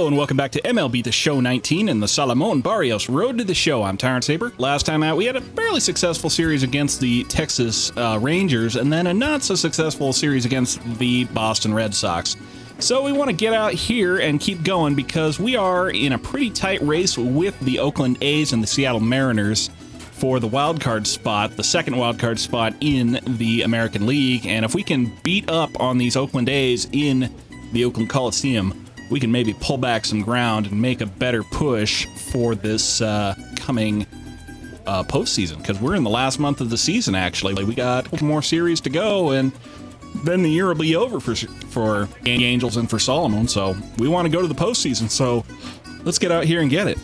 Hello and welcome back to MLB The Show 19 and the Salomon Barrios Road to the Show. I'm Tyrant Saber. Last time out, we had a fairly successful series against the Texas Rangers and then a not so successful series against the Boston Red Sox. So we want to get out here and keep going because we are in a pretty tight race with the Oakland A's and the Seattle Mariners for the wild card spot, the second wild card spot in the American League. And if we can beat up on these Oakland A's in the Oakland Coliseum, we can maybe pull back some ground and make a better push for this coming postseason, because we're in the last month of the season, actually. We got a couple more series to go, and then the year will be over for the Angels and for Salomon, so we want to go to the postseason, so let's get out here and get it.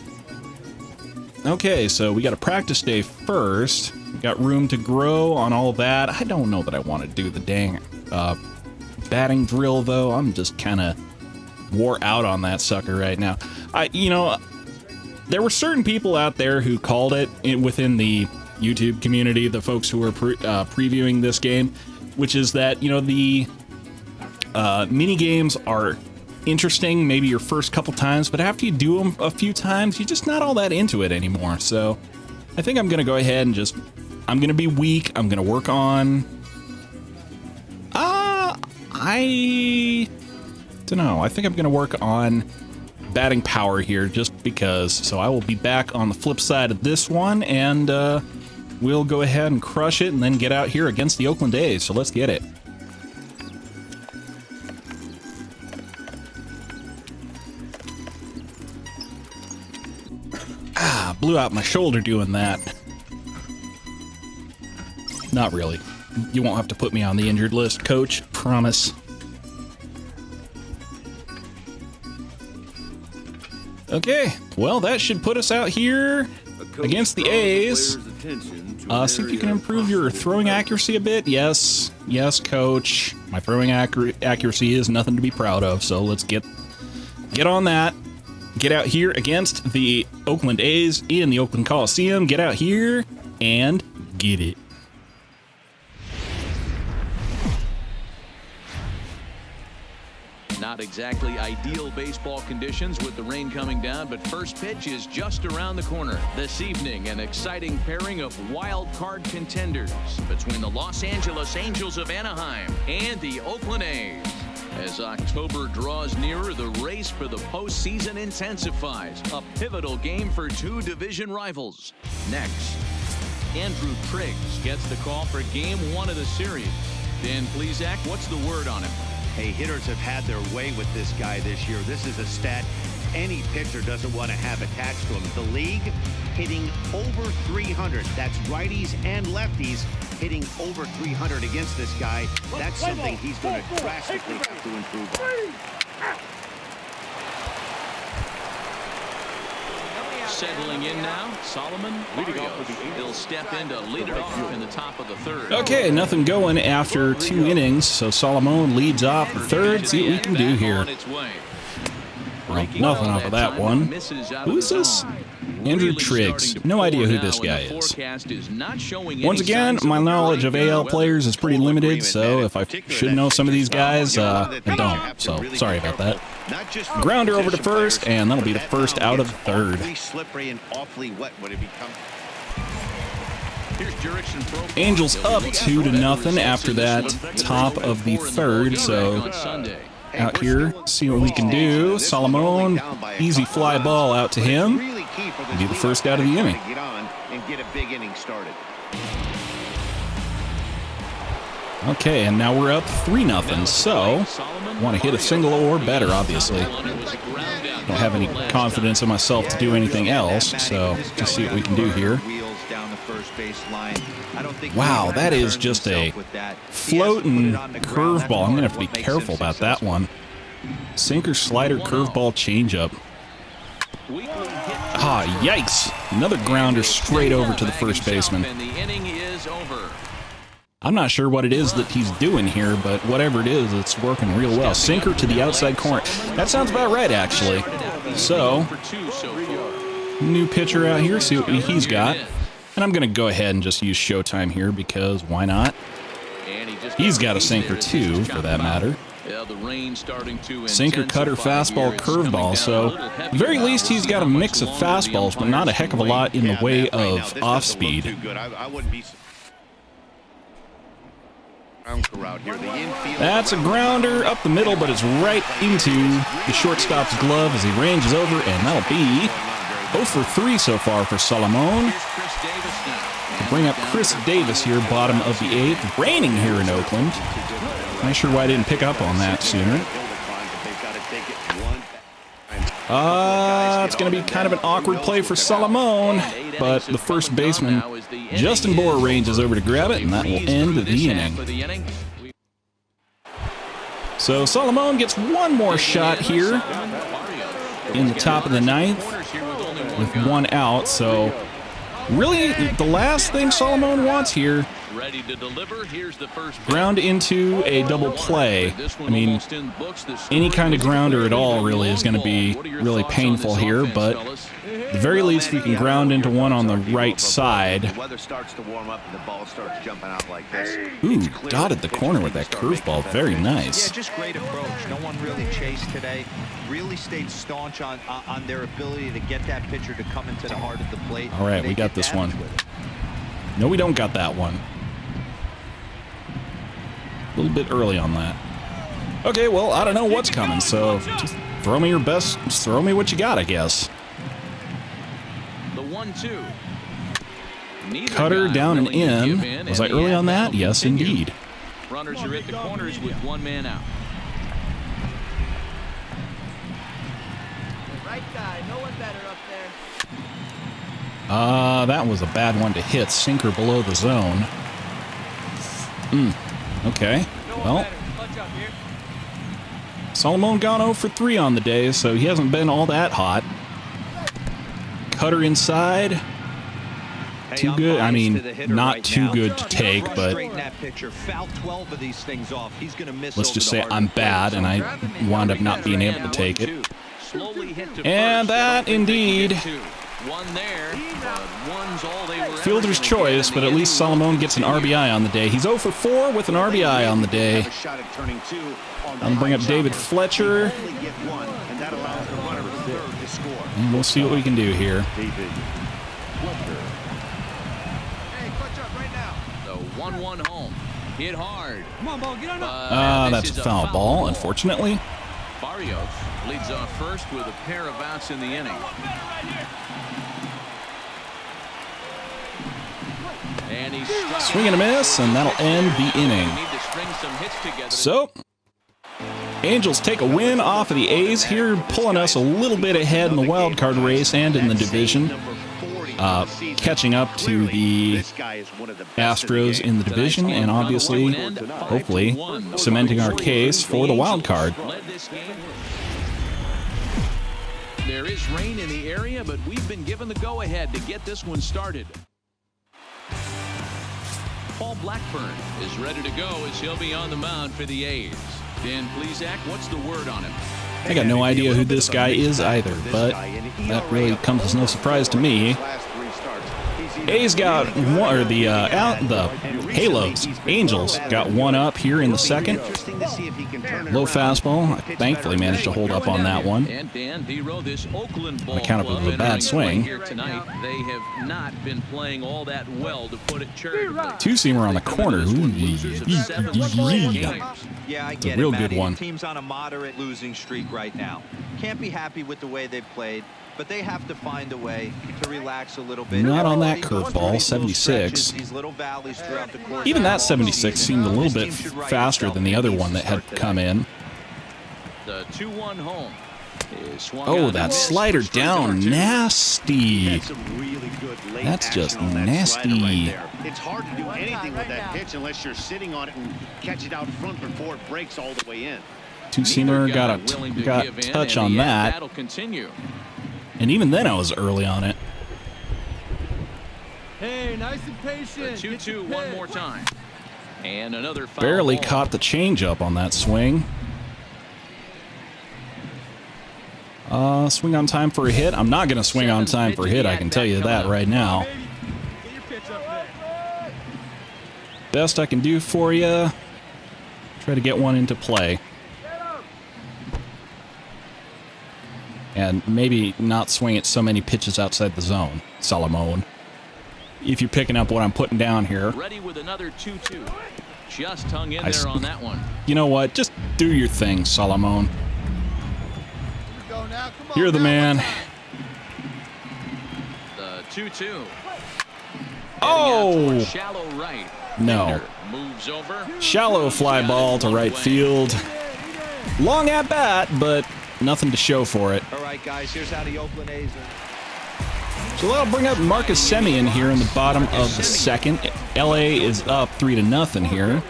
Okay, so we got a practice day first. We got room to grow on all that. I don't know that I want to do the dang batting drill, though. I'm just kind of wore out on that sucker right now. There were certain people out there who called it within the YouTube community, the folks who were previewing this game, which is that, the mini games are interesting maybe your first couple times, but after you do them a few times, you're just not all that into it anymore. So I think I'm going to go ahead and I'm going to be weak. I'm going to work on... I don't know. I think I'm going to work on batting power here just because. So I will be back on the flip side of this one, and we'll go ahead and crush it and then get out here against the Oakland A's. So let's get it. Blew out my shoulder doing that. Not really. You won't have to put me on the injured list, coach. Promise. Okay, well, that should put us out here against the A's. See if you can improve your throwing accuracy a bit. Yes, coach. My throwing accuracy is nothing to be proud of, so let's get on that. Get out here against the Oakland A's in the Oakland Coliseum. Get out here and get it. Not exactly ideal baseball conditions with the rain coming down, but first pitch is just around the corner. This evening, an exciting pairing of wild card contenders between the Los Angeles Angels of Anaheim and the Oakland A's. As October draws nearer, the race for the postseason intensifies. A pivotal game for two division rivals. Next, Andrew Triggs gets the call for game one of the series. Dan Plesac, what's the word on him? Hey, hitters have had their way with this guy this year. This is a stat any pitcher doesn't want to have attached to him. The league hitting over 300. That's righties and lefties hitting over 300 against this guy. That's something he's going to drastically have to improve on. Settling in now, Salomon Barrios. He'll step in to lead it off in the top of the third. Okay, nothing going after 2 innings, so Salomon leads off the third. See what we can do here. Well, nothing off of that one. Who is this? Andrew Triggs. No idea who this guy is. Once again, my knowledge of AL players is pretty limited, so if I should know some of these guys, I don't. So, sorry about that. Grounder over to first, and that'll be the first out of third. Angels up 2-0 after that top of the third, so out here, see what we can do. Salomon, easy fly ball out to him. Be the first out of the inning. Okay, and now we're up 3-0, so want to hit a single or better, obviously. Don't have any confidence in myself to do anything else, so just see what we can do here. Wow, that is just a floating curveball. I'm going to have to be careful about that one. Sinker, slider, curveball, changeup. Ah, yikes. Another grounder straight over to the first baseman. I'm not sure what it is that he's doing here, but whatever it is, it's working real well. Sinker to the outside corner. That sounds about right, actually. So, new pitcher out here, see what he's got. And I'm going to go ahead and just use Showtime here because why not? He's got a sinker too, for that matter. Yeah, the rain starting to sinker, cutter, fastball, curveball. So, at the very least, he's got a mix of fastballs, but not a heck of a lot in the way of off speed. I wouldn't be. That's a grounder up the middle, but it's right into the shortstop's glove as he ranges over, and that'll be 0 for 3 so far for Salomon. To bring up Chris Davis here, bottom of the 8th. Raining here in Oakland. Not sure why I didn't pick up on that sooner. It's going to be kind of an awkward play for Salomon, but the first baseman, Justin Bohr, ranges over to grab it, and that will end the inning. So Salomon gets one more shot here in the top of the 9th with 1 out, so really the last thing Salomon wants here, ready to deliver. Here's the first ground into a double play. I mean, any kind of grounder at all really is going to be really painful here, but at the very least we can ground into one on the right side. The weather starts to warm up and the ball starts jumping out like this. Ooh, dotted the corner with that curveball. Very nice. Yeah, just great approach. No one really chased today. Really stayed staunch on their ability to get that pitcher to come into the heart of the plate. All right, we got this one. No, we don't got that one. A little bit early on that. Okay, well, I don't know what's coming, so just throw me your best. Just throw me what you got, I guess. The 1-2. Cutter down and in. Was I early on that? Yes, indeed. Runners are at the corners with 1 man out. Right guy, no one better up there. That was a bad one to hit. Sinker below the zone. Okay, well, Salomon gone 0 for 3 on the day, so he hasn't been all that hot. Cutter inside. Too good. I mean, not too good to take, but let's just say I'm bad, and I wound up not being able to take it. And that, indeed, fielder's choice, but at least Salomon gets an RBI on the day. He's 0 for 4 with an RBI on the day. I'm going to bring up David Fletcher. And we'll see what we can do here. The 1-1 home. Hit hard. That's a foul ball, unfortunately. Barrios leads off first with a pair of outs in the inning. And he's swing and a miss, and that'll end the inning. So, Angels take a win off of the A's here, pulling us a little bit ahead in the wild card race and in the division. Catching up to the Astros in the division, and obviously, hopefully, cementing our case for the wild card. There is rain in the area, but we've been given the go-ahead to get this one started. Paul Blackburn is ready to go as he'll be on the mound for the A's. Dan Plesac, what's the word on him? I got no idea who this guy is either, but that really comes as no surprise to me. A's got one, or the Halos, Angels got 1 up here in the 2nd. Low fastball. I thankfully managed to hold up on that one. On account of a bad swing. They have not been playing all that well, to put it charitably. Two-seamer on the corner. Yeah, I It's a get real it, good Matty. one. The team's on a moderate losing streak right now. Can't be happy with the way they've played, but they have to find a way to relax a little bit. Not on that curveball, 76. Even that 76 seemed a little bit faster than the other one that had come in. The 2-1 home. Oh, that slider down, nasty. That's just nasty. It's hard to do anything with that pitch unless you're sitting on it and catch it out front before it breaks all the way in. Two-seamer got touch on that. And even then I was early on it. Hey, nice and patient. 2-2 one more time. And another foul Barely ball. caught the changeup on that swing. Swing on time for a hit. I'm not going to swing on time for a hit, I can tell you that right now. Best I can do for you. Try to get one into play. And maybe not swing it so many pitches outside the zone, Salomon. If you're picking up what I'm putting down here. Ready with another 2-2. Just hung in there on that one. You know what? Just do your thing, Salomon. You're the man. The 2-2. Oh! Shallow right. No. Moves over. Shallow fly ball to right field. Long at bat, but nothing to show for it. All right, guys, here's how the Oakland A's are. So that'll bring up Marcus Semien here in the bottom of the second. LA is up 3-0 here.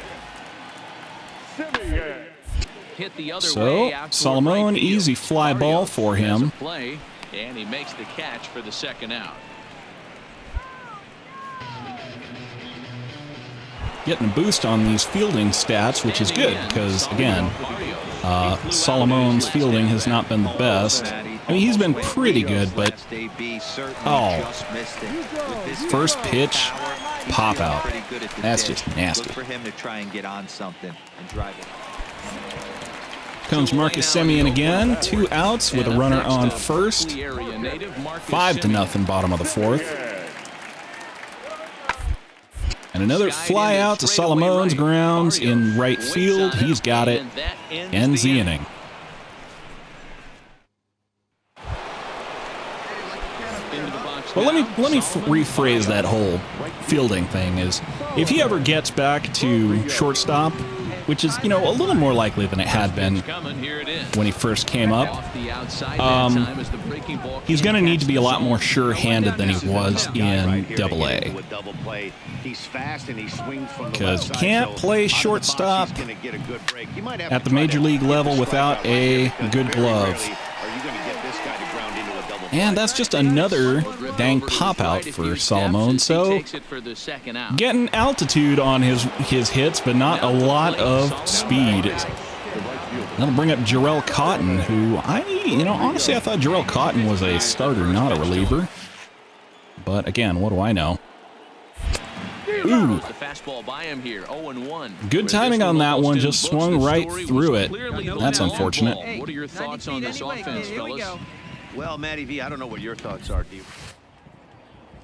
Hit the other So way out Salomon, right field. easy fly ball for Has a him. play, and he makes the catch for the second out. Getting a boost on these fielding stats, which is good because, again, Salomon's fielding has not been the best. I mean, he's been pretty good, but first pitch, pop out. That's just nasty. Look for him to try and get on something and drive it. Comes Marcus Semien again, 2 outs with a runner on first. 5-0 bottom of the fourth. And another fly out to Salomon's grounds in right field. He's got it. Ends the inning. Well, let me rephrase that whole fielding thing. Is if he ever gets back to shortstop, which is, you know, a little more likely than it had been when he first came up, he's going to need to be a lot more sure-handed than he was in Double-A. Because you can't play shortstop at the major league level without a good glove. And that's just another dang pop-out for Salomon. So getting altitude on his hits, but not a lot of speed. That'll bring up Jarrell Cotton, who honestly I thought Jarrell Cotton was a starter, not a reliever. But again, what do I know? Ooh. Good timing on that one, just swung right through it. That's unfortunate. What are your thoughts on this offense, fellas? Well, Matty V, I don't know what your thoughts are, D.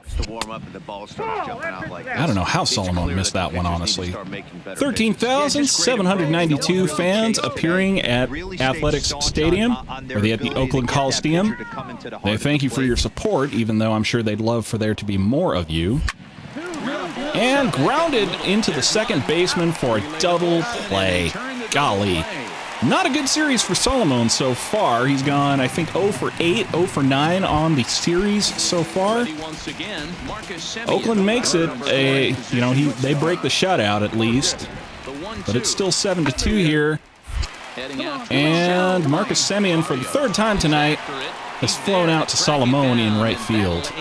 Just to warm up and the ball starts jumping out like that. I don't know how Salomon missed that one, honestly. 13,792 fans appearing at Athletics Stadium, or at the Oakland Coliseum. They thank you for your support, even though I'm sure they'd love for there to be more of you. And grounded into the second baseman for a double play. Golly. Not a good series for Salomon so far. He's gone, I think, 0 for 8, 0 for 9 on the series so far. Oakland makes it a, they break the shutout at least. But it's still 7-2 here. And Marcus Semien, for the third time tonight, has flown out to Salomon in right field.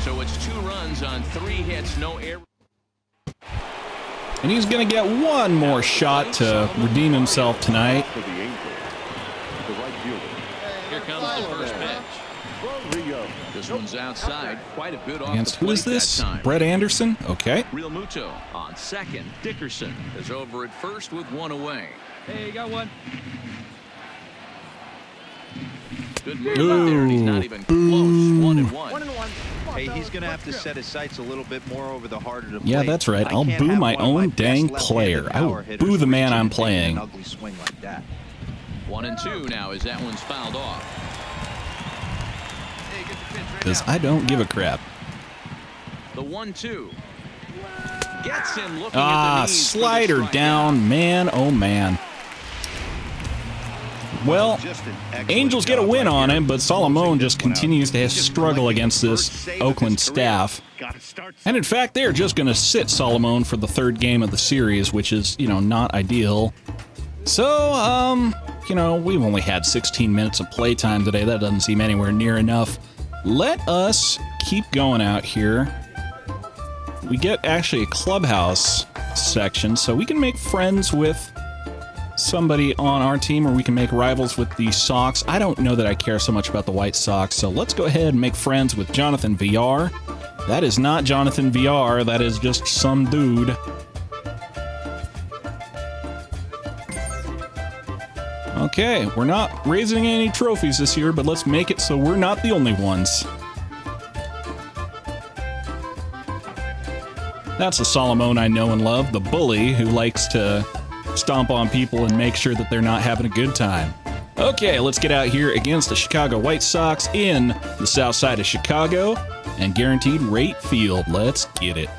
So it's 2 runs on 3 hits, no error. And he's going to get one more shot to redeem himself tonight. Here comes the first pitch. This one's outside, quite a bit off Against the who is plate this? that time. Brett Anderson? Okay. Real Muto on second. Dickerson is over at first with 1 away. Hey, you got one. Good move out there, and he's not even close. 1-1. Hey, he's going to have to set his sights a little bit more over the heart of the plate. Yeah, that's right. I'll boo my own dang player. I will boo the man I'm playing. 1-2 now as that one's fouled off. Because I don't give a crap. The 1-2 gets him looking at the knees. Slider down. Man, oh man. Well, Angels get a win on him, but Salomon just continues to struggle against this Oakland staff. And in fact, they're just going to sit Salomon for the third game of the series, which is, not ideal. So, we've only had 16 minutes of playtime today. That doesn't seem anywhere near enough. Let us keep going out here. We get actually a clubhouse section, so we can make friends with somebody on our team, or we can make rivals with the Sox. I don't know that I care so much about the White Sox, so let's go ahead and make friends with Jonathan VR. That is not Jonathan VR, that is just some dude. Okay, we're not raising any trophies this year, but let's make it so we're not the only ones. That's the Salomon I know and love, the bully who likes to stomp on people and make sure that they're not having a good time. Okay, let's get out here against the Chicago White Sox in the south side of Chicago and guaranteed rate field. Let's get it.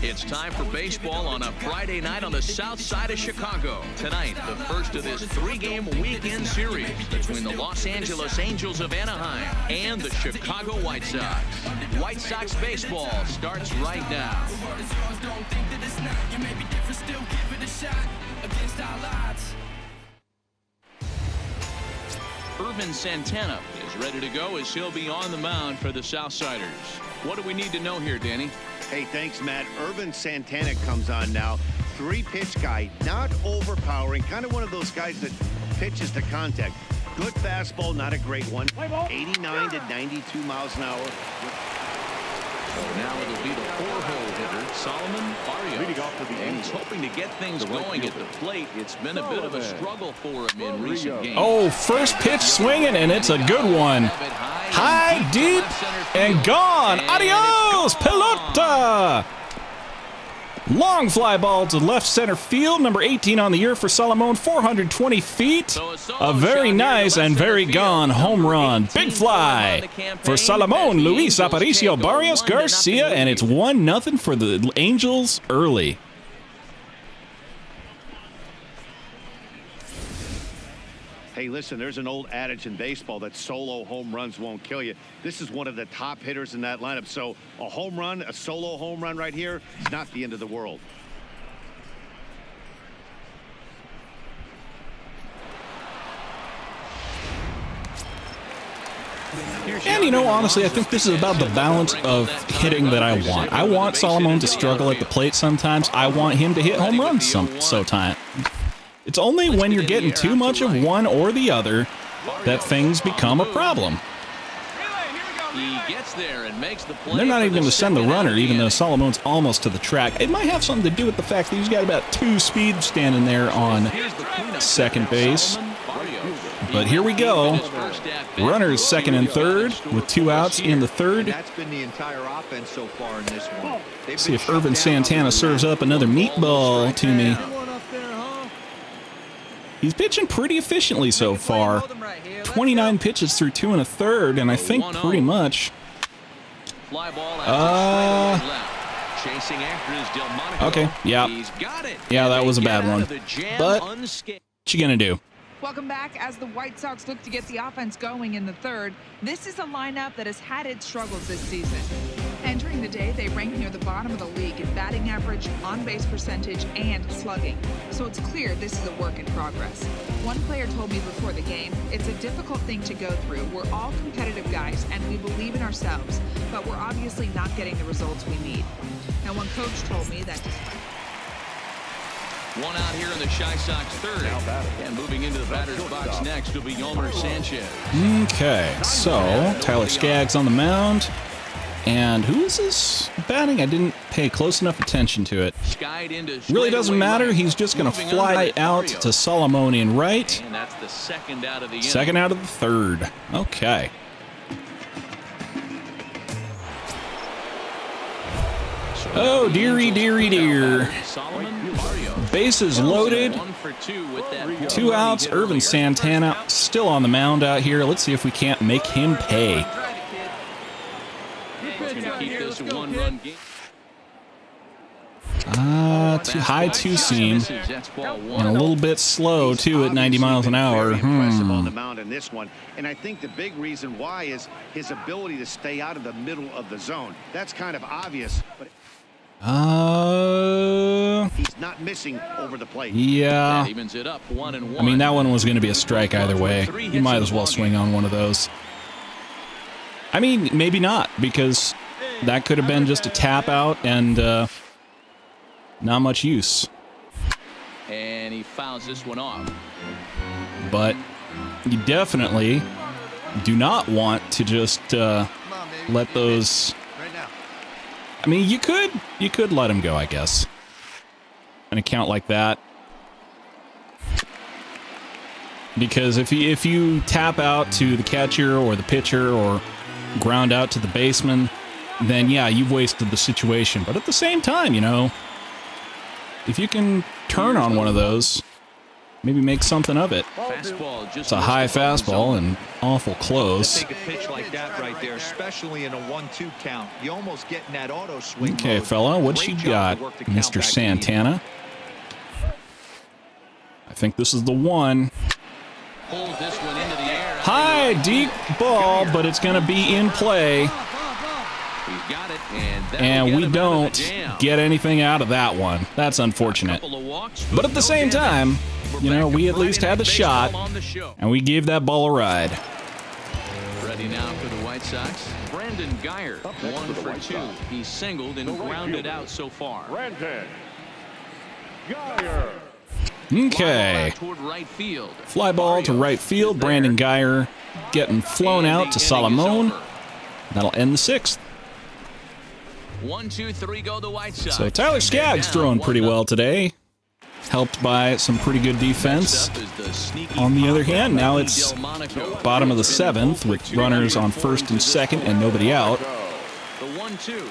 It's time for baseball on a Friday night on the south side of Chicago. Tonight, the first of this three-game weekend series between the Los Angeles Angels of Anaheim and the Chicago White Sox. White Sox baseball starts right now. Irvin Santana is ready to go as he'll be on the mound for the Southsiders. What do we need to know here, Danny? Hey, thanks, Matt. Irvin Santana comes on now. 3-pitch guy, not overpowering, kind of one of those guys that pitches to contact. Good fastball, not a great one. 89 to 92 miles an hour. So now it'll be the 4-hole hitter, Salomon Barrios. And he's hoping to get things going at the plate. It's been a bit of a struggle for him in recent games. Oh, first pitch swinging, and it's a good one. High, deep, and gone. Adios, pelota. Long fly ball to left center field. Number 18 on the year for Salomon, 420 feet. A very nice and very gone home run. Big fly for Salomon, Luis Aparicio Barrios Garcia, and it's 1-0 for the Angels early. Hey, listen, there's an old adage in baseball that solo home runs won't kill you. This is one of the top hitters in that lineup. So a home run, a solo home run right here, is not the end of the world. And, you know, honestly, I think this is about the balance of hitting that I want. I want Salomon to struggle at the plate sometimes. I want him to hit home runs sometimes. It's only when you're getting too much of one or the other that things become a problem. He gets there and makes the play. And they're not even going to send the runner, even though Salomon's almost to the track. It might have something to do with the fact that he's got about 2 speed standing there on second base. But here we go. Runners second and third with 2 outs in the third. That's been the entire offense so far in this one. See if Irvin Santana serves up another meatball to me. He's pitching pretty efficiently so far. 29 pitches through 2 1/3, and I think pretty much. Okay, yeah. Yeah, that was a bad one. But what you gonna do? Welcome back. As the White Sox look to get the offense going in the third, this is a lineup that has had its struggles this season. Entering the day, they rank near the bottom of the league in batting average, on-base percentage, and slugging. So it's clear this is a work in progress. One player told me before the game, it's a difficult thing to go through. We're all competitive guys, and we believe in ourselves, but we're obviously not getting the results we need. Now, one coach told me that one out here in the Chi Sox third. And moving into the batter's box next will be Yolmer Sanchez. Okay, so Tyler Skaggs on the mound. And who is this batting? I didn't pay close enough attention to it. Really doesn't matter. He's just going to fly out to Salomon in right. And that's the second out of the inning. Second out of the third. Okay. Oh, dearie, dearie, dear. Bases loaded. 2 outs. Irvin Santana still on the mound out here. Let's see if we can't make him pay. Too high, too seam, and a little bit slow too at 90 miles an hour. Impressive on the mound in this one, and I think the big reason why is his ability to stay out of the middle of the zone. That's kind of obvious, but he's not missing over the plate. Yeah. That evens it up 1-1. I mean, that one was going to be a strike either way. You might as well swing on one of those. I mean, maybe not, because that could have been just a tap out and not much use. And he fouls this one off. But you definitely do not want to just let those. I mean, you could let him go, I guess. an account like that. Because if you tap out to the catcher or the pitcher or ground out to the baseman, then yeah, you've wasted the situation. But at the same time, you know, if you can turn on one of those, maybe make something of it. It's a high fastball and awful close. Take a pitch like that right there, especially in a 1-2 count. You almost get in that auto swing. Okay, fella, what you got, Mr. Santana? I think this is the one. High, deep ball, but it's going to be in play. And we don't get anything out of that one. That's unfortunate. But at the same time, you know, we at least had the shot, and we gave that ball a ride. Ready now for the White Sox, Brandon Geyer, 1 for 2. He's singled and grounded out so far. Brandon Geyer. Okay. Fly ball to right field. Brandon Geyer getting flown out to Salomon. That'll end the 6th. 1, 2, 3, go the White Sox. So Tyler Skaggs throwing pretty well today, helped by some pretty good defense. On the other hand, now it's bottom of the 7th with runners on 1st and 2nd and nobody out. The 1-2.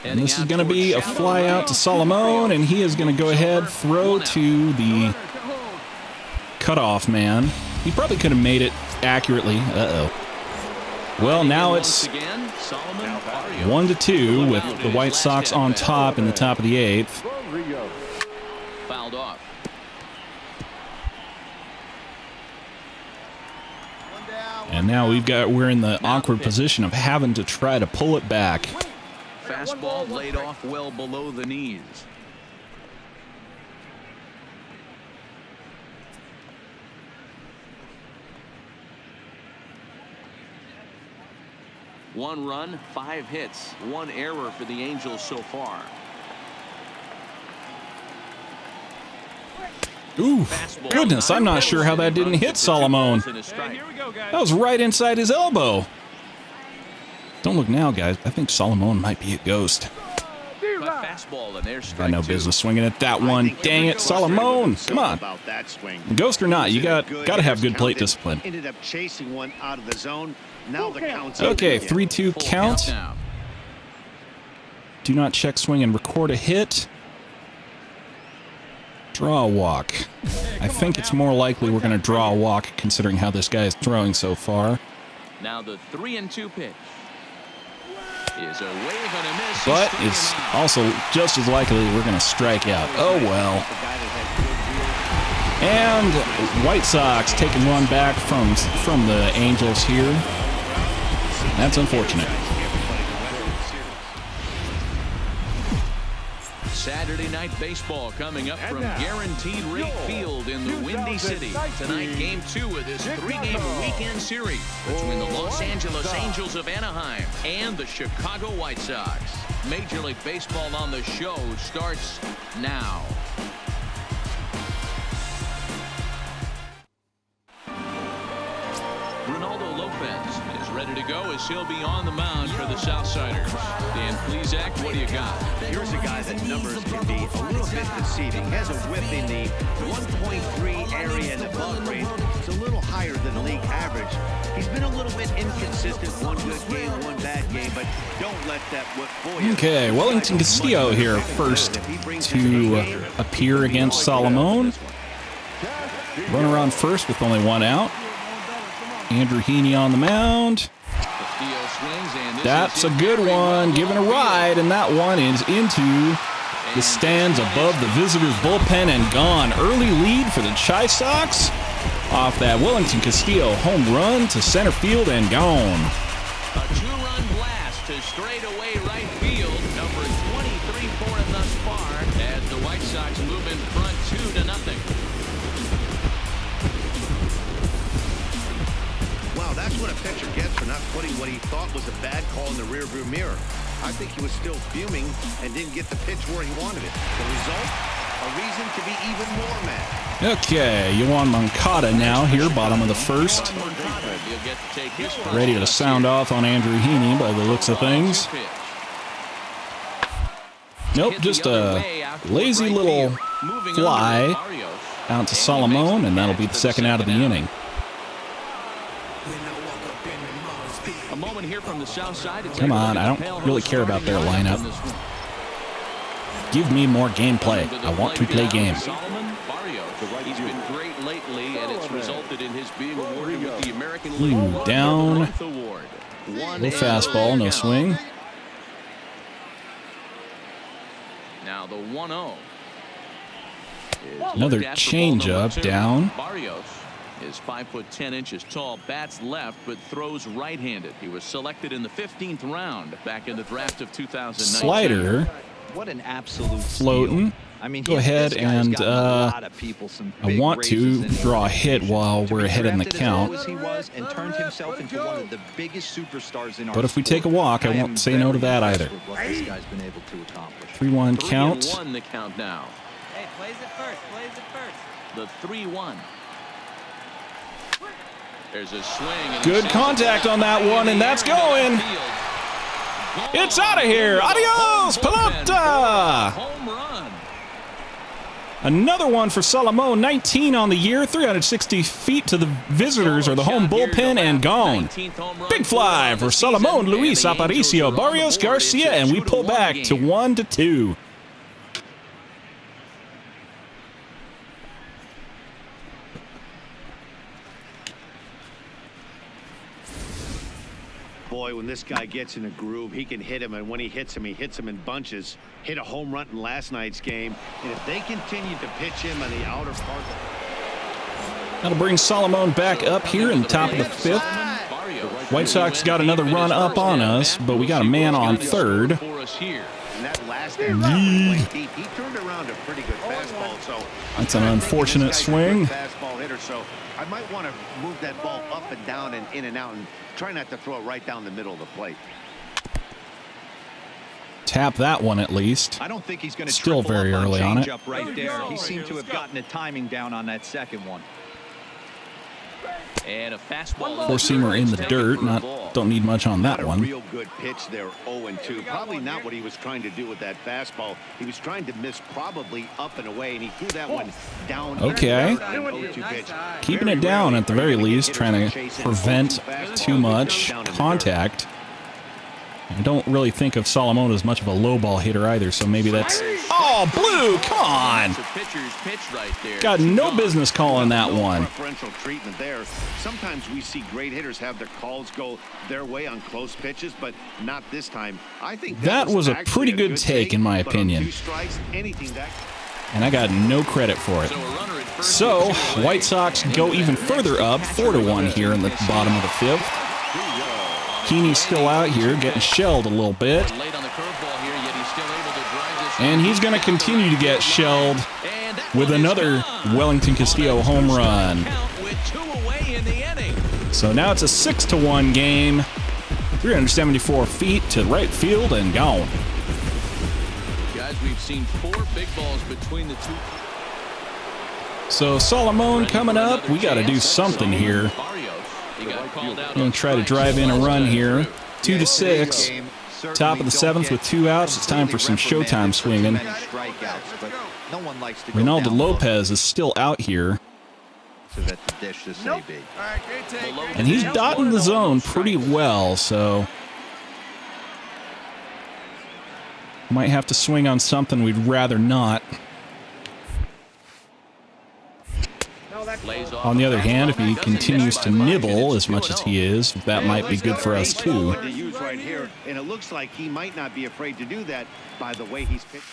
And this is going to be a fly out to Salomon, and he is going to go ahead, throw to the cutoff man. He probably could have made it accurately. Uh-oh. Well, now it's 1-2 with the White Sox on top in the top of the 8th. Fouled off. And now we're in the awkward position of having to try to pull it back. Fastball laid off well below the knees. One run, 5 hits, 1 error for the Angels so far. Ooh, goodness, I'm not sure how that didn't hit Salomon. That was right inside his elbow. Don't look now, guys. I think Salomon might be a ghost. Got no business swinging at that one. Dang it, Salomon! Come on. Ghost or not, you got to have good plate discipline. Ended up chasing one out of the zone. Now the count's Okay, 3-2 count. Do not check swing and record a hit. Draw a walk. I think it's more likely we're going to draw a walk considering how this guy is throwing so far. Now the 3-2 pitch. Is a wave and a miss. But it's also just as likely we're going to strike out. Oh well. And White Sox taking one back from the Angels here. That's unfortunate. Saturday night baseball coming up from Guaranteed Rate Field in the Windy City. Tonight, Game 2 of this 3-game weekend series between the Los Angeles Angels of Anaheim and the Chicago White Sox. Major League Baseball on the show starts now. Ronaldo Lopez is ready to go as he'll be on the mound for the Southsiders. Dan Plesac, what do you got? Here's a guy that numbers can be a little bit deceiving. He has a whip in the 1.3 area in the bug range. It's a little higher than league average. He's been a little bit inconsistent. One good game, one bad game, but don't let that whip fool you. Okay, Wellington Castillo here first to appear against Salomon. Runner on first with only 1 out. Andrew Heaney on the mound. That's a good one, given a ride, and that one is into the stands above the visitors' bullpen and gone. Early lead for the Chi Sox off that Wellington Castillo home run to center field and gone. A 2-run blast to straightaway right field, number 23 for him thus far, as the White Sox move in front 2-0. Wow, that's what a pitcher gets for not putting what he thought was a bad call in the rearview mirror. I think he was still fuming and didn't get the pitch where he wanted it. The result, a reason to be even more mad. Okay, Yohan Moncada now here, bottom of the 1st. Ready to sound off on Andrew Heaney by the looks of things. Nope, just a lazy little fly out to Salomon, and that'll be the second out of the inning. A moment here from the south side. Come on, I don't really care about their lineup. Give me more gameplay. I want to play games. Salomon Barrios. He's been great lately, and it's resulted in his being awarded with the American League Down. Award. No fastball, no swing. Now the 1-0. Another changeup down. Barrios is 5'10" tall, bats left, but throws right-handed. He was selected in the 15th round back in the draft of 2019. Slider. What an absolute Floating. steal. I mean, Go ahead and I want to draw a hit while we're ahead in the count. But if we take a walk, I won't say no to that either. 3-1 count. 3-1 the count now. Hey, plays it first. Plays it first. The 3-1. There's a swing. And Good contact on that one, and that's going. It's out of here. Adios, pelota. Home run. Another one for Salomon, 19 on the year, 360 feet to the visitors or the home bullpen, and gone. Big fly for Salomon, Luis Aparicio, Barrios, Garcia, and we pull back to 1-2. Boy, when this guy gets in a groove, he can hit him, and when he hits him in bunches. Hit a home run in last night's game, and if they continue to pitch him on the outer part. That'll bring Salomon back up here in the top of the fifth. White Sox got another run up on us, but we got a man on third. And that last he turned around a pretty good fastball, so that's an unfortunate swing. Fastball hitter, so I might want to move that ball up and down and in and out, and try not to throw it right down the middle of the plate. Tap that one at least. I don't think he's going to still very early on it. Right there. He seemed to have gotten the timing down on that second one. And a fastball. Four-seamer in the dirt. Don't need much on that one. Real good pitch there, 0-2. Probably not what he was trying to do with that fastball. He was trying to miss probably up and away, and he threw that one down. Okay. Keeping it down at the very least, trying to prevent too much contact. I don't really think of Salomon as much of a low ball hitter either, so maybe that's... Oh, Blue, come on! Got no business calling that one. Preferential treatment there. Sometimes we see great hitters have their calls go their way on close pitches, but not this time. I think that was a pretty good take, in my opinion. And I got no credit for it. So, White Sox go even further up, 4-1 here in the bottom of the fifth. Keeney's still out here, getting shelled a little bit. And he's going to continue to get shelled with another Wellington Castillo home run. So now it's a 6-1 game. 374 feet to right field and gone. Guys, we've seen 4 big balls between the two. So Salomon coming up. We got to do something here. We're going to try to drive in a run here. 2-6. Top of the 7th with 2 outs. It's time for some showtime swinging. Ronaldo Lopez is still out here. And he's dotting the zone pretty well, so might have to swing on something we'd rather not. On the other hand, if he continues to nibble as much as he is, that might be good for us too. And it looks like he might not be afraid to do that by the way he's pitched.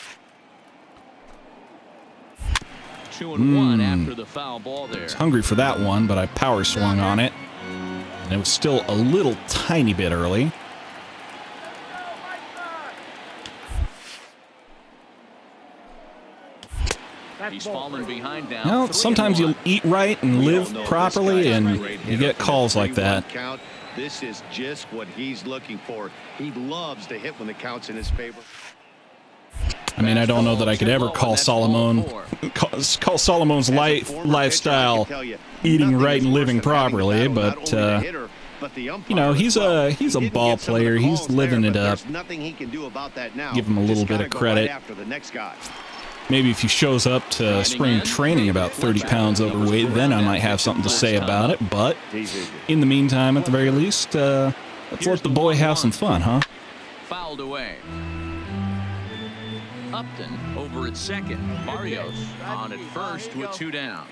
2-1 after the foul ball there. I was hungry for that one, but I power swung on it. And it was still a little tiny bit early. He's fallen behind now. Well, sometimes you eat right and live properly, and you get calls like that. This is just what he's looking for. He loves to hit when the count's in his favor. I mean, I don't know that I could ever call Salomon's lifestyle eating right and living properly, but But the You know, he's a ball player. He's living it up. There's nothing he can do about that now. Give him a little bit of credit. After the next guy. Maybe if he shows up to spring training about 30 pounds overweight, then I might have something to say about it. But in the meantime, at the very least, let's let the boy have some fun, huh? Fouled away. Upton over at second. Barrios on at first with 2 down.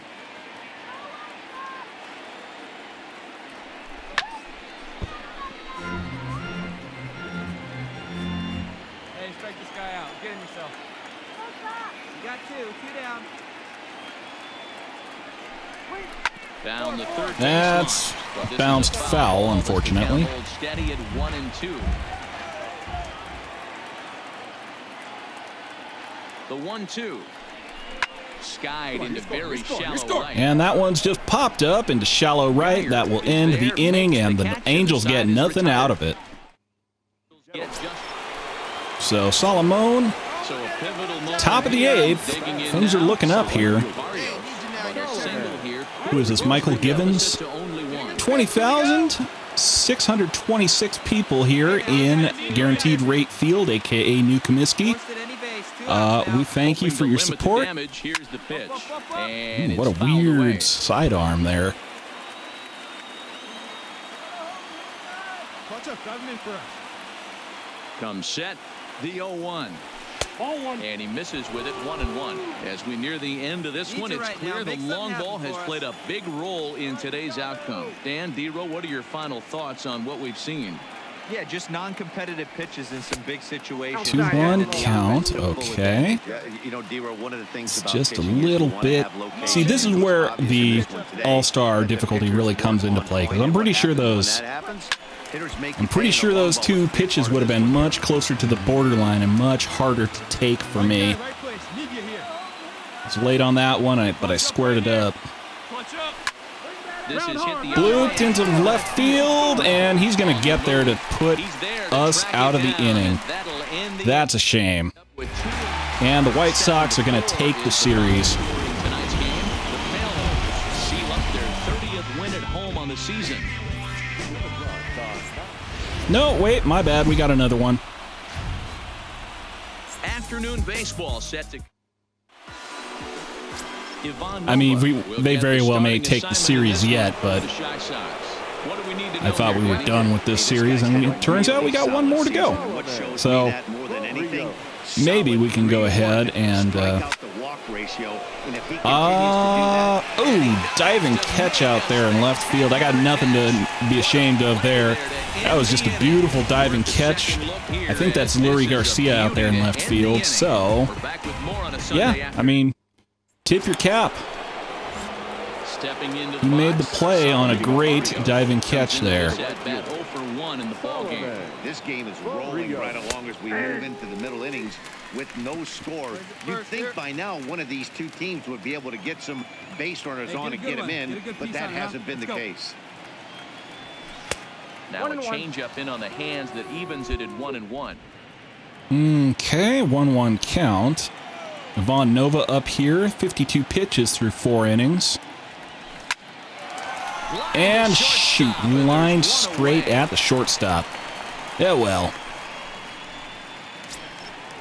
Hey, strike this guy out. Get him yourself. You got 2 down. Down the third. That's bounced foul, unfortunately. Hold steady at 1 and 2. The 1-2. Skied into very shallow right. And that one's just popped up into shallow right. That will end the inning, and the Angels get nothing out of it. So Salomon, top of the 8th. Things are looking up here. Who is this, Michael Givens? 20,626 people here in Guaranteed Rate Field, a.k.a. New Comiskey. We thank you for your support. What a weird sidearm there. Comes set, the 0-1. And he misses with it, 1-1. As we near the end of this one, it's clear the long ball has played a big role in today's outcome. Dan, D-Row, what are your final thoughts on what we've seen? Yeah, just non-competitive pitches in some big situations. 2-1 count, okay. You know, D-Row, one of the things It's just a little bit. See, this is where the all-star difficulty really comes into play, because I'm pretty sure those 2 pitches would have been much closer to the borderline and much harder to take for me. It's late on that one, but I squared it up. This is hit the Blooped into left field, and he's going to get there to put us out of the inning. That's a shame. And the White Sox are going to take the series. Tonight's game, the Pale seal up their 30th win at home on the season. No, wait, my bad. We got another one. Afternoon baseball set to. I mean, they very well may take the series yet, but I thought we were done with this series, and it turns out we got one more to go. So maybe we can go ahead and diving catch out there in left field. I got nothing to be ashamed of there. That was just a beautiful diving catch. I think that's Lurie Garcia out there in left field. So yeah, I mean, tip your cap. He made the play on a great diving catch there. This game is rolling right along as we move into the middle innings with no score. You'd think by now one of these 2 teams would be able to get some base runners on and get them in, but that hasn't been the case. Now a changeup in on the hands that evens it at 1-1. Okay, 1-1 count. Vaughn Nova up here, 52 pitches through 4 innings. And shoot, lined straight at the shortstop. Yeah, well.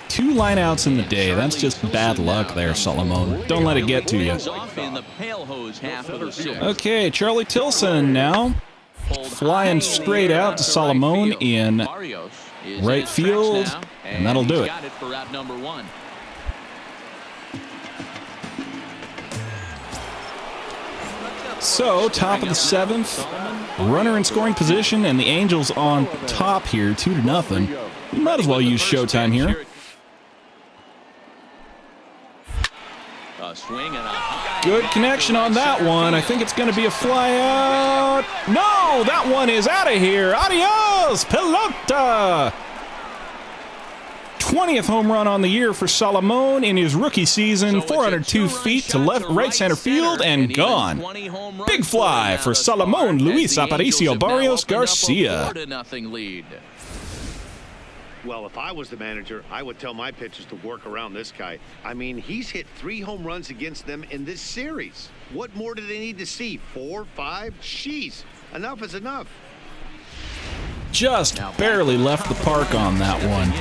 2 lineouts in the day. That's just bad luck there, Salomon. Don't let it get to you. Okay, Charlie Tilson now. Flying straight out to Salomon in right field. And that'll do it. So, top of the 7th, runner in scoring position, and the Angels on top here, 2-0. You might as well use Showtime here. Good connection on that one. I think it's going to be a fly out. No, that one is out of here. Adios, pelota. 20th home run on the year for Salomon in his rookie season. 402 feet to right center field and gone. Big fly for Salomon Luis Aparicio Barrios Garcia. Well, if I was the manager, I would tell my pitchers to work around this guy. I mean, he's hit 3 home runs against them in this series. What more do they need to see? 4, 5? Jeez, enough is enough. just barely left the park on that one.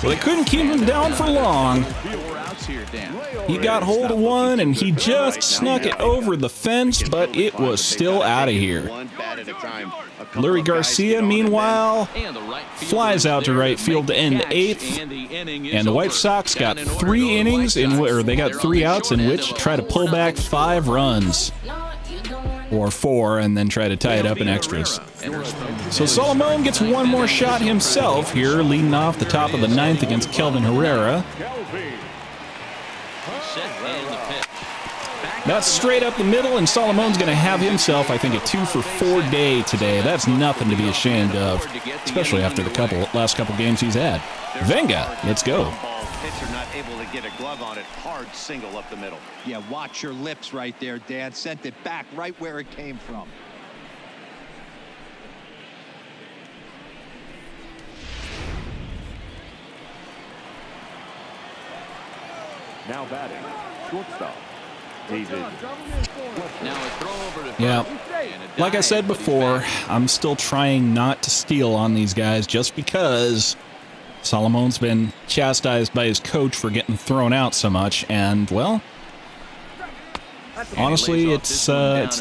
Well, they couldn't keep him down for long. He got hold of one, and he just snuck it over the fence, but it was still out of here. Lurie Garcia, meanwhile, flies out to right field to end eighth, and the White Sox got 3 innings, or they got 3 outs in which to try to pull back 5 runs. Or 4, and then try to tie it up in extras. So Salomon gets one more shot himself here, leading off the top of the 9th against Kelvin Herrera. That's straight up the middle, and Salomon's going to have himself, I think, a 2-for-4 day today. That's nothing to be ashamed of, especially after the last couple games he's had. Venga, let's go. Pitcher not able to get a glove on it. Hard single up the middle. Yeah, watch your lips right there, Dan. Sent it back right where it came from. Now batting, shortstop, David. Yeah, like I said before, I'm still trying not to steal on these guys just because Salomon's been chastised by his coach for getting thrown out so much, and, well, honestly, it's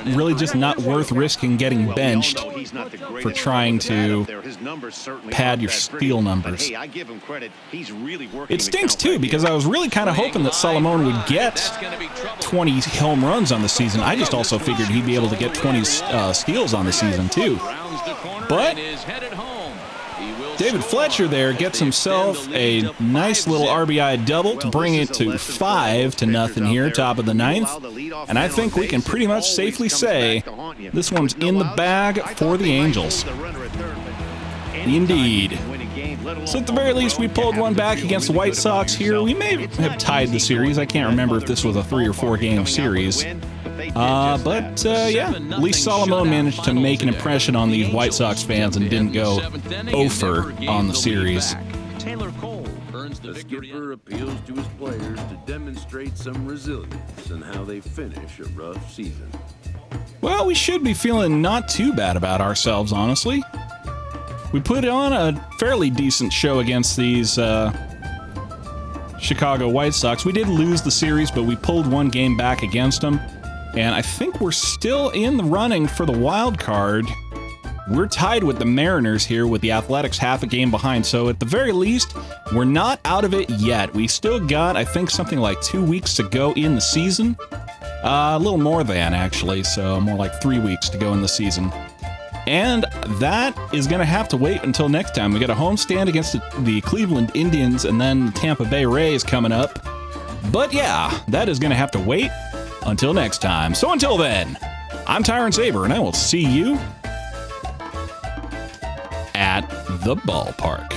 really just not worth risking getting benched for trying to pad your steal numbers. It stinks, too, because I was really kind of hoping that Salomon would get 20 home runs on the season. I just also figured he'd be able to get 20 steals on the season, too. But David Fletcher there gets himself a nice little RBI double to bring it to 5-0 here, top of the 9th. And I think we can pretty much safely say this one's in the bag for the Angels. Indeed. So at the very least, we pulled one back against the White Sox here. We may have tied the series. I can't remember if this was a 3 or 4 game series. But yeah, at least Salomon managed to make an impression on these White Sox fans and didn't go 0-for on the series. The skipper appeals to his players to demonstrate some resilience in how they finish a rough season. Well, we should be feeling not too bad about ourselves, honestly. We put on a fairly decent show against these Chicago White Sox. We did lose the series, but we pulled one game back against them. And I think we're still in the running for the wild card. We're tied with the Mariners here, with the Athletics half a game behind. So at the very least, we're not out of it yet. We still got, I think, something like 2 weeks to go in the season. A little more than, actually. So more like 3 weeks to go in the season. And that is going to have to wait until next time. We got a homestand against the Cleveland Indians and then the Tampa Bay Rays coming up. But yeah, that is going to have to wait until next time. So until then, I'm Tyrant Saber, and I will see you at the ballpark.